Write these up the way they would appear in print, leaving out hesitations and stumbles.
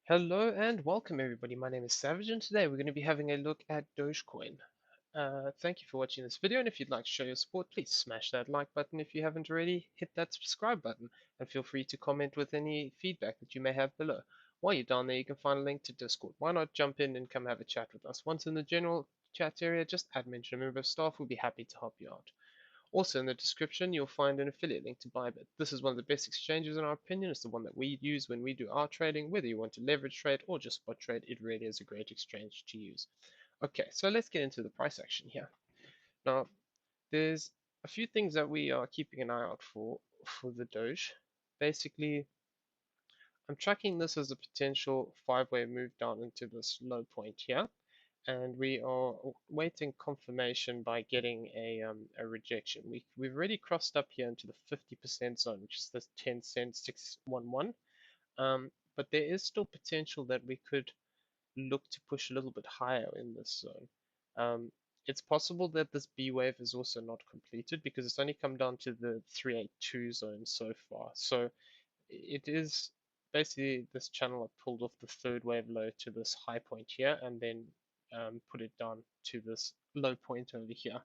Hello and welcome everybody. My name is Savage and today we're going to be having a look at Dogecoin. Thank you for watching this video, and if you'd like to show your support, please smash that like button. If you haven't already, hit that subscribe button and feel free to comment with any feedback that you may have below. While you're down there, you can find a link to Discord. Why not jump in and come have a chat with us? Once in the general chat area, just add mention a member of staff. We'll be happy to help you out. Also in the description, you'll find an affiliate link to BYBIT. This is one of the best exchanges in our opinion. It's the one that we use when we do our trading. Whether you want to leverage trade or just spot trade, it really is a great exchange to use. Okay, so let's get into the price action here. Now, there's a few things that we are keeping an eye out for the Doge. Basically, I'm tracking this as a potential five-way move down into this low point here, and we are waiting confirmation by getting a rejection. We've already crossed up here into the 50% zone, which is this 10 cent 611. But there is still potential that we could look to push a little bit higher in this zone. It's possible that this B wave is also not completed because it's only come down to the 382 zone so far. So it is basically this channel I pulled off the third wave low to this high point here and then put it down to this low point over here,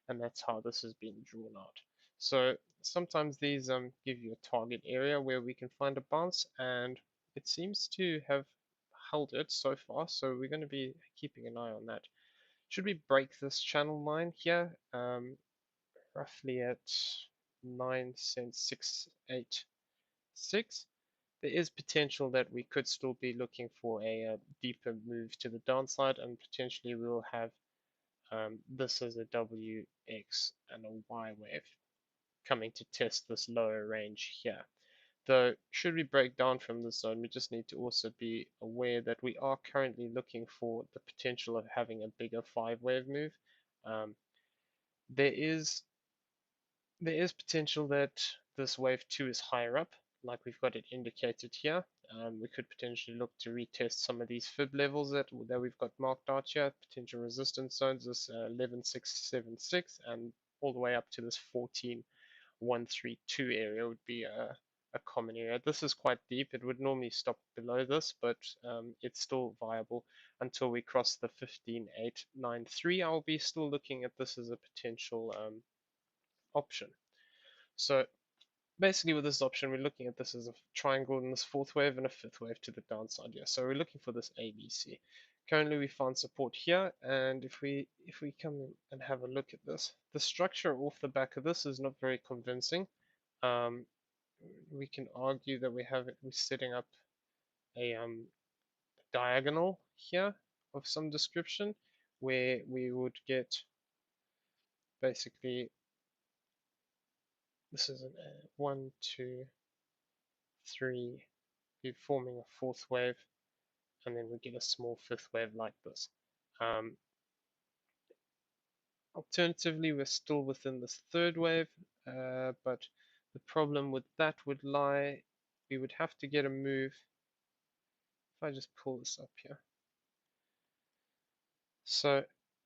and that's how this has been drawn out. So sometimes these give you a target area where we can find a bounce, and it seems to have held it so far, so we're going to be keeping an eye on that. Should we break this channel line here, roughly at 9 cents 686, there is potential that we could still be looking for a deeper move to the downside, and potentially we'll have this as a W, X, and a Y wave coming to test this lower range here. Though, should we break down from this zone, we just need to also be aware that we are currently looking for the potential of having a bigger five wave move. Um, there is potential that this wave 2 is higher up, like we've got it indicated here. We could potentially look to retest some of these fib levels that we've got marked out here, potential resistance zones, this 11676 and all the way up to this 14132 area would be a common area. This is quite deep. It would normally stop below this, but it's still viable until we cross the 15893. I'll be still looking at this as a potential option. So basically with this option, we're looking at this as a triangle in this fourth wave and a fifth wave to the downside here. So we're looking for this ABC. Currently we found support here, and if we come and have a look at this, the structure off the back of this is not very convincing. Um, we can argue that we're setting up a diagonal here of some description where we would get basically this is a 1, 2, 3, be forming a fourth wave, and then we get a small fifth wave like this. Um, Alternatively, we're still within this third wave, but the problem with that would lie, we would have to get a move. If I just pull this up here. So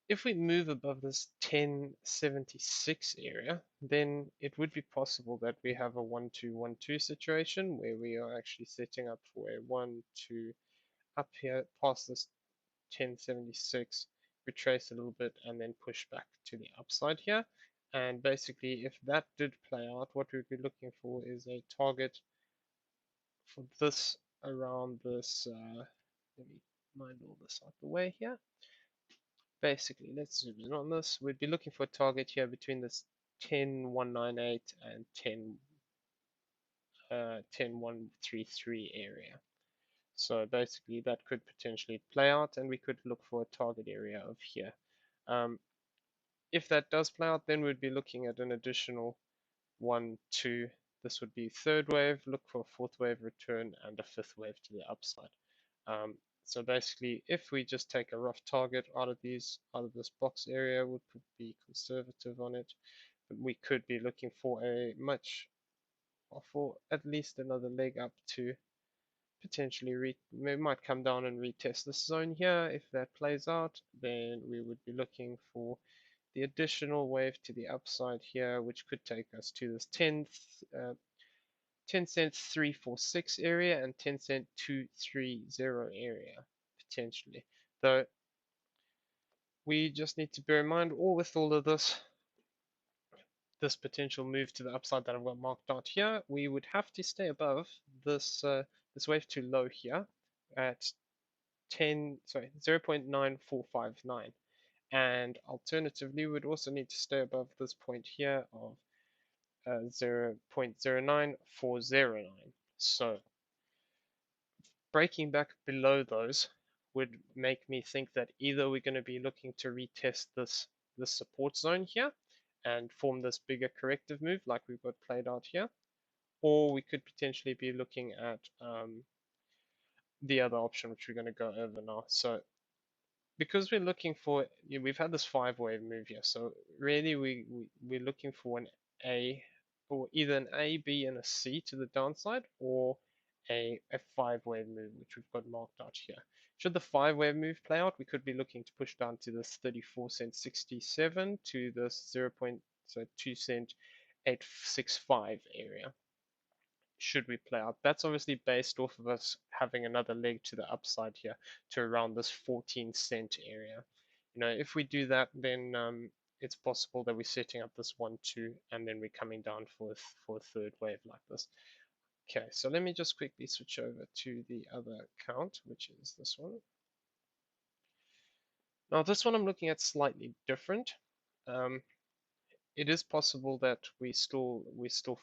if we move above this 1076 area, then it would be possible that we have a 1-2-1-2 situation where we are actually setting up for a 1-2 up here past this 1076, retrace a little bit, and then push back to the upside here. And basically, if that did play out, what we'd be looking for is a target for this around this. Let me mind all this out the way here. Basically, let's zoom in on this. We'd be looking for a target here between this 10198 and 10133 area. So basically that could potentially play out, and we could look for a target area of here. If that does play out, then we'd be looking at an additional 1, 2. This would be third wave, look for a fourth wave return, and a fifth wave to the upside. So basically, if we just take a rough target out of this box area, would be conservative on it, but we could be looking for for at least another leg up to potentially we might come down and retest this zone here. If that plays out, then we would be looking for the additional wave to the upside here, which could take us to this 10 cent 346 area and 10 cent 230 area potentially. Though we just need to bear in mind, all with all of this potential move to the upside that I've got marked out here, we would have to stay above this wave to low here at 0.9459, and alternatively we would also need to stay above this point here of 0.09409. So breaking back below those would make me think that either we're going to be looking to retest this support zone here and form this bigger corrective move like we've got played out here, or we could potentially be looking at the other option, which we're going to go over now. So because we're looking for, we've had this 5-wave move here, so really we're looking for an A, or either an A, B, and a C to the downside, or a 5-wave move, which we've got marked out here. Should the 5-wave move play out, we could be looking to push down to this 34 cent 67 to this 2 cent 865 area. Should we play out? That's obviously based off of us having another leg to the upside here to around this 14 cent area. If we do that, then it's possible that we're setting up this 1-2 and then we're coming down for a third wave like this. Okay, so let me just quickly switch over to the other account, which is this one. Now this one I'm looking at slightly different. It is possible that we still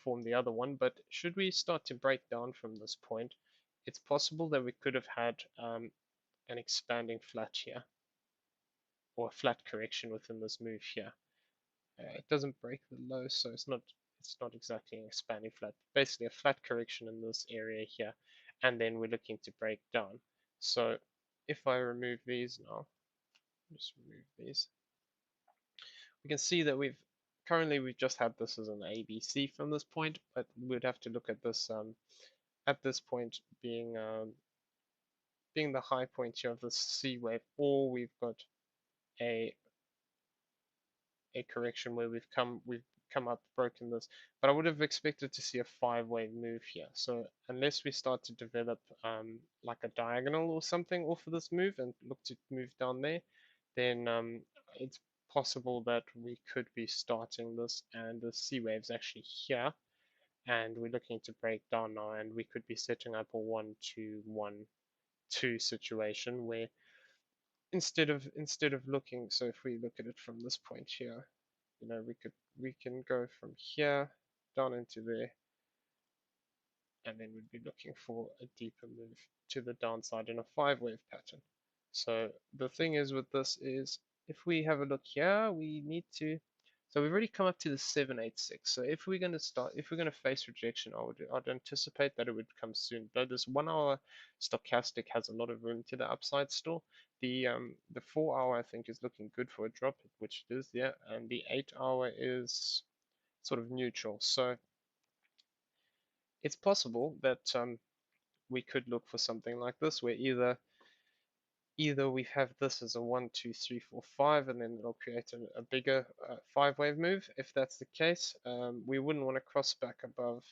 form the other one, but should we start to break down from this point, it's possible that we could have had an expanding flat here, or a flat correction within this move here. It doesn't break the low, so it's not exactly an expanding flat. Basically, a flat correction in this area here, and then we're looking to break down. So if I remove these now, just remove these, we can see that we've just had this as an ABC from this point, but we'd have to look at this at this point being the high point here of the C wave, or we've got a correction where we've come up, broken this. But I would have expected to see a 5-wave move here. So unless we start to develop like a diagonal or something off of this move and look to move down there, then it's possible that we could be starting this and the C wave's actually here, and we're looking to break down now, and we could be setting up a 1-2-1-2 situation where instead of looking, so if we look at it from this point here, we can go from here down into there, and then we'd be looking for a deeper move to the downside in a 5-wave pattern. So the thing is with this is, if we have a look here, we need to, so we've already come up to the 786. So if we're going to face rejection, I'd anticipate that it would come soon. Though this 1-hour stochastic has a lot of room to the upside still. The 4-hour I think is looking good for a drop, which it is, yeah, and the 8-hour is sort of neutral. So it's possible that we could look for something like this, where either we have this as a 1-2-3-4-5, and then it'll create a bigger 5-wave move. If that's the case, we wouldn't want to cross back above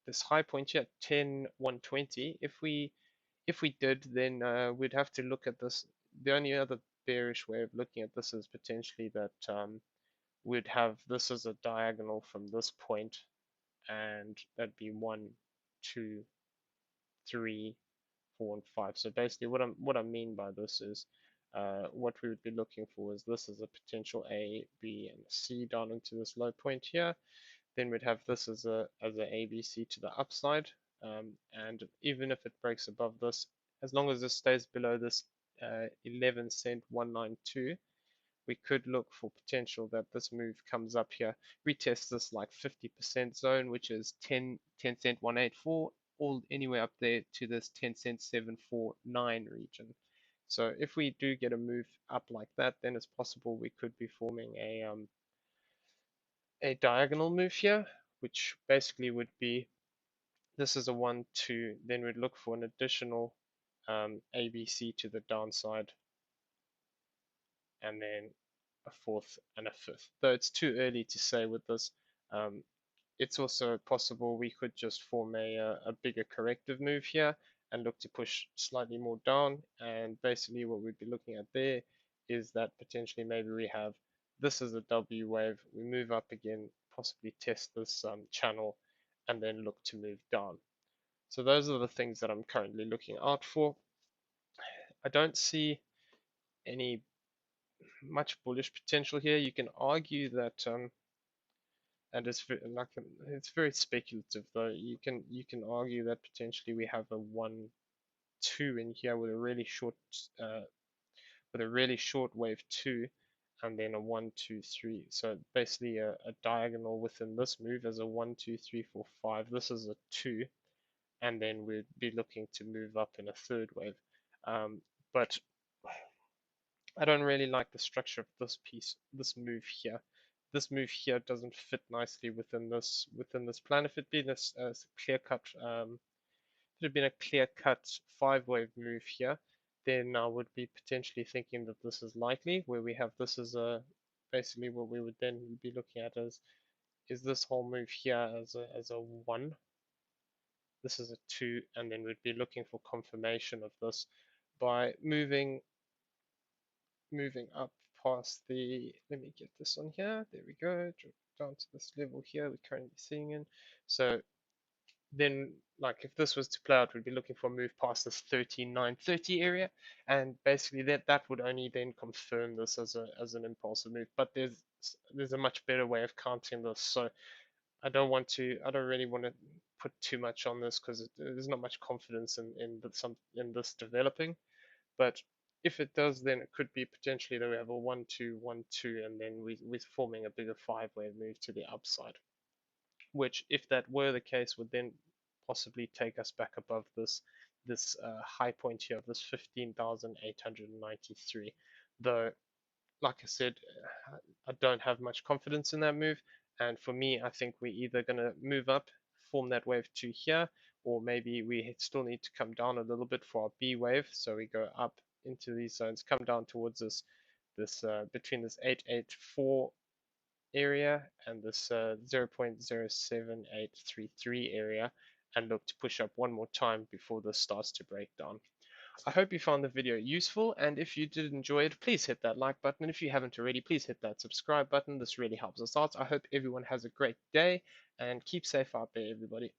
this high point here, 10-120. If we did, then we'd have to look at this. The only other bearish way of looking at this is potentially that we'd have this as a diagonal from this point, and that'd be 1, 2, 3, 4, and 5. So basically, what I mean by this is, what we would be looking for is this as a potential A, B, and C down into this low point here. Then we'd have this as a ABC to the upside, and even if it breaks above this, as long as it stays below this 11 cent 192, we could look for potential that this move comes up here, retest this like 50% zone, which is 10 cent 184, all anywhere up there to this 10 cent 749 region. So if we do get a move up like that, then it's possible we could be forming a diagonal move here, which basically would be, this is a 1-2, then we'd look for an additional ABC to the downside, and then a fourth and a fifth. Though it's too early to say with this. it's also possible we could just form a bigger corrective move here and look to push slightly more down. And basically what we'd be looking at there is that potentially maybe we have this as a W wave, we move up again, possibly test this channel, and then look to move down. So those are the things that I'm currently looking out for. I don't see any much bullish potential here. You can argue that and it's very speculative though. You can argue that potentially we have a 1-2 in here with a really short uh, wave 2, and then a 1-2-3. So basically a diagonal within this move as a 1-2-3-4-5. This is a 2, and then we'd be looking to move up in a third wave. But I don't really like the structure of this move here. This move here doesn't fit nicely within this plan. If it'd been a clear cut, if it had been a clear cut 5 wave move here, then I would be potentially thinking that this is likely. Where we have this as a basically what we would then be looking at is this whole move here as a 1. This is a 2, and then we'd be looking for confirmation of this by moving up past the, let me get this on here, there we go, drop down to this level here we're currently seeing in. So then, like, if this was to play out, we'd be looking for a move past this 13,930 area, and basically that would only then confirm this as an impulsive move. But there's a much better way of counting this, so I don't really want to put too much on this because there's not much confidence in this developing. But if it does, then it could be potentially that we have a 1-2-1-2, and then we're forming a bigger 5 wave move to the upside, which, if that were the case, would then possibly take us back above this high point here of this 15,893. Though, like I said, I don't have much confidence in that move. And for me, I think we're either going to move up, form that wave 2 here, or maybe we still need to come down a little bit for our B wave. So we go up into these zones, come down towards this between this 884 area and this 0.07833 area, and look to push up one more time before this starts to break down. I hope you found the video useful, and if you did enjoy it, please hit that like button, and if you haven't already, please hit that subscribe button. This really helps us out. I hope everyone has a great day, and keep safe out there, everybody.